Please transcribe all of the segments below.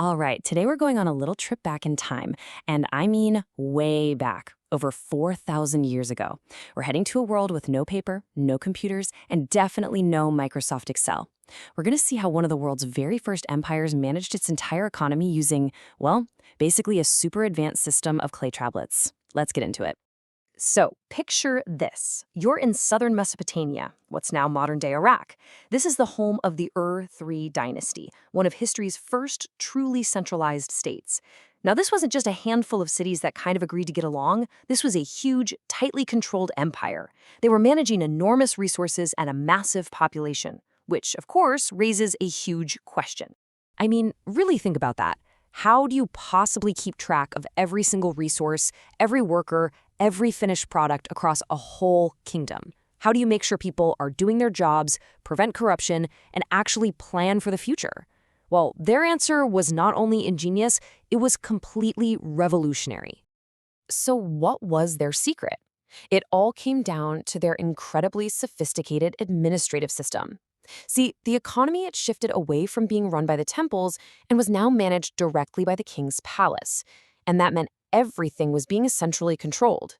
All right, today we're going on a little trip back in time, and I mean way back, over 4,000 years ago. We're heading to a world with no paper, no computers, and definitely no Microsoft Excel. We're going to see how one of the world's very first empires managed its entire economy using, well, basically a super advanced system of clay tablets. Let's get into it. So, picture this. You're in southern Mesopotamia, what's now modern-day Iraq. This is the home of the Ur-III dynasty, one of history's first truly centralized states. Now, this wasn't just a handful of cities that kind of agreed to get along. This was a huge, tightly controlled empire. They were managing enormous resources and a massive population, which, of course, raises a huge question. I mean, really think about that. How do you possibly keep track of every single resource, every worker, every finished product across a whole kingdom? How do you make sure people are doing their jobs, prevent corruption, and actually plan for the future? Well, their answer was not only ingenious, it was completely revolutionary. So what was their secret? It all came down to their incredibly sophisticated administrative system. See, the economy had shifted away from being run by the temples and was now managed directly by the king's palace. And that meant everything was being centrally controlled.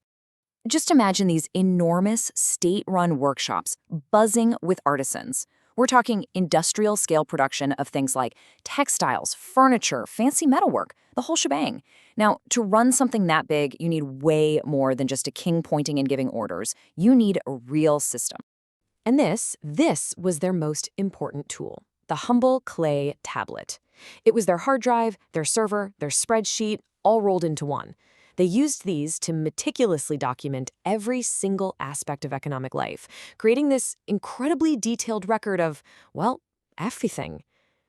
Just imagine these enormous state-run workshops buzzing with artisans. We're talking industrial-scale production of things like textiles, furniture, fancy metalwork, the whole shebang. Now, to run something that big, you need way more than just a king pointing and giving orders. You need a real system. And this was their most important tool, the humble clay tablet. It was their hard drive, their server, their spreadsheet, all rolled into one. They used these to meticulously document every single aspect of economic life, creating this incredibly detailed record of, well, everything.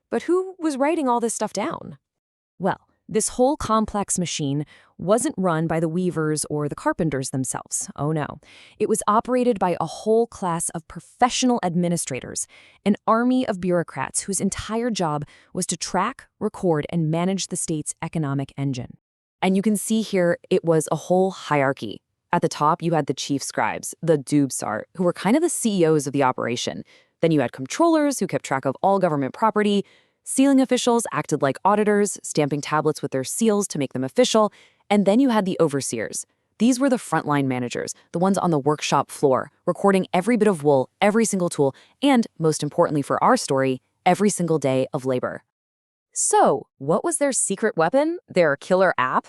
But who was writing all this stuff down? Well, this whole complex machine wasn't run by the weavers or the carpenters themselves. Oh no. It was operated by a whole class of professional administrators, an army of bureaucrats whose entire job was to track, record, and manage the state's economic engine. And you can see here it was a whole hierarchy. At the top, you had the chief scribes, the dubsar, who were kind of the CEOs of the operation. Then you had controllers who kept track of all government property. Sealing officials acted like auditors, stamping tablets with their seals to make them official. And then you had the overseers. These were the frontline managers, the ones on the workshop floor, recording every bit of wool, every single tool, and, most importantly for our story, every single day of labor. So, what was their secret weapon, their killer app?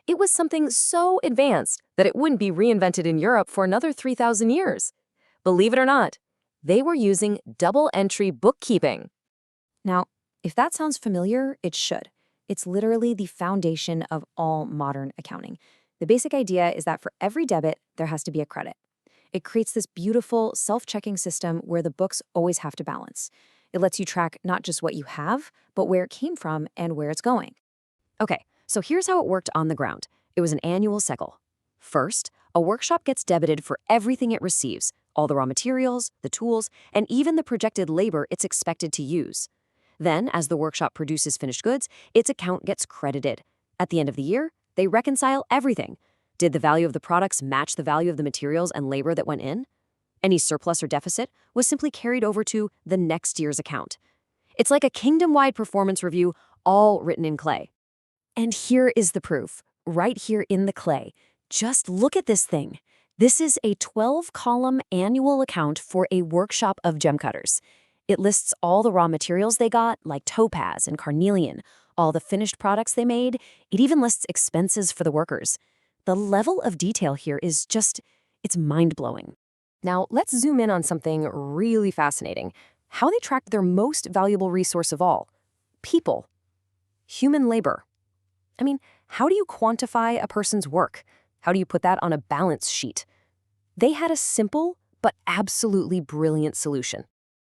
It was something so advanced that it wouldn't be reinvented in Europe for another 3,000 years. Believe it or not, they were using double-entry bookkeeping. Now, if that sounds familiar, it should. It's literally the foundation of all modern accounting. The basic idea is that for every debit, there has to be a credit. It creates this beautiful, self-checking system where the books always have to balance. It lets you track not just what you have, but where it came from and where it's going. Okay, so here's how it worked on the ground. It was an annual cycle. First, a workshop gets debited for everything it receives, all the raw materials, the tools, and even the projected labor it's expected to use. Then, as the workshop produces finished goods, its account gets credited. At the end of the year, they reconcile everything. Did the value of the products match the value of the materials and labor that went in? Any surplus or deficit was simply carried over to the next year's account. It's like a kingdom-wide performance review, all written in clay. And here is the proof, right here in the clay. Just look at this thing. This is a 12-column annual account for a workshop of gem cutters. It lists all the raw materials they got, like topaz and carnelian, all the finished products they made. It even lists expenses for the workers. The level of detail here is just, it's mind-blowing. Now, let's zoom in on something really fascinating. How they tracked their most valuable resource of all. People. Human labor. I mean, how do you quantify a person's work? How do you put that on a balance sheet? They had a simple but absolutely brilliant solution.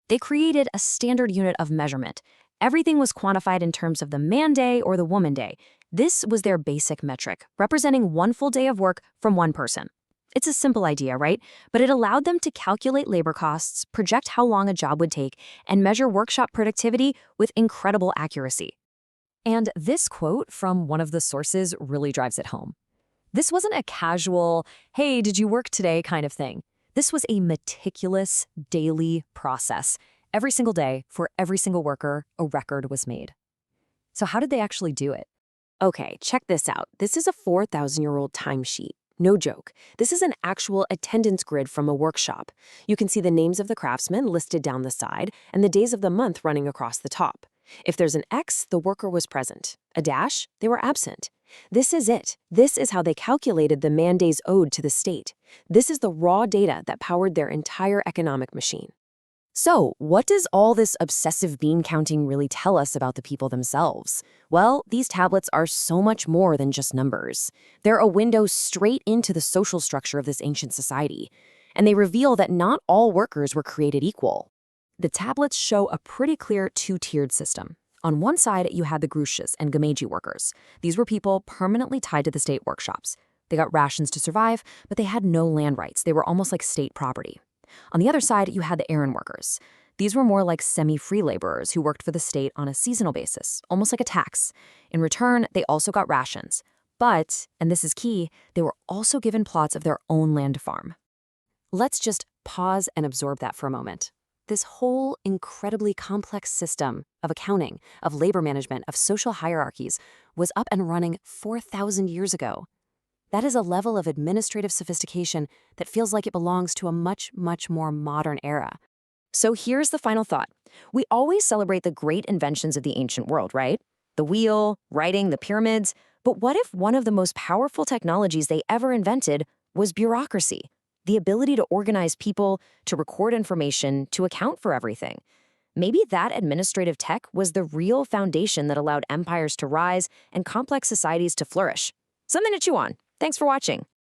They created a standard unit of measurement. Everything was quantified in terms of the man day or the woman day. This was their basic metric, representing one full day of work from one person. It's a simple idea, right? But it allowed them to calculate labor costs, project how long a job would take, and measure workshop productivity with incredible accuracy. And this quote from one of the sources really drives it home. This wasn't a casual, hey, did you work today kind of thing. This was a meticulous daily process. Every single day, for every single worker, a record was made. So how did they actually do it? Okay, check this out. This is a 4,000-year-old timesheet. No joke. This is an actual attendance grid from a workshop. You can see the names of the craftsmen listed down the side and the days of the month running across the top. If there's an X, the worker was present. A dash, they were absent. This is it. This is how they calculated the man days owed to the state. This is the raw data that powered their entire economic machine. So, what does all this obsessive bean counting really tell us about the people themselves? Well, these tablets are so much more than just numbers. They're a window straight into the social structure of this ancient society, and they reveal that not all workers were created equal. The tablets show a pretty clear two-tiered system. On one side, you had the Grushas and Gameji workers. These were people permanently tied to the state workshops. They got rations to survive, but they had no land rights. They were almost like state property. On the other side, you had the Aaron workers. These were more like semi-free laborers who worked for the state on a seasonal basis, almost like a tax. In return, they also got rations. But, and this is key, they were also given plots of their own land to farm. Let's just pause and absorb that for a moment. This whole incredibly complex system of accounting, of labor management, of social hierarchies was up and running 4,000 years ago. That is a level of administrative sophistication that feels like it belongs to a much, much more modern era. So here's the final thought. We always celebrate the great inventions of the ancient world, right? The wheel, writing, the pyramids. But what if one of the most powerful technologies they ever invented was bureaucracy? The ability to organize people, to record information, to account for everything. Maybe that administrative tech was the real foundation that allowed empires to rise and complex societies to flourish. Something to chew on. Thanks for watching.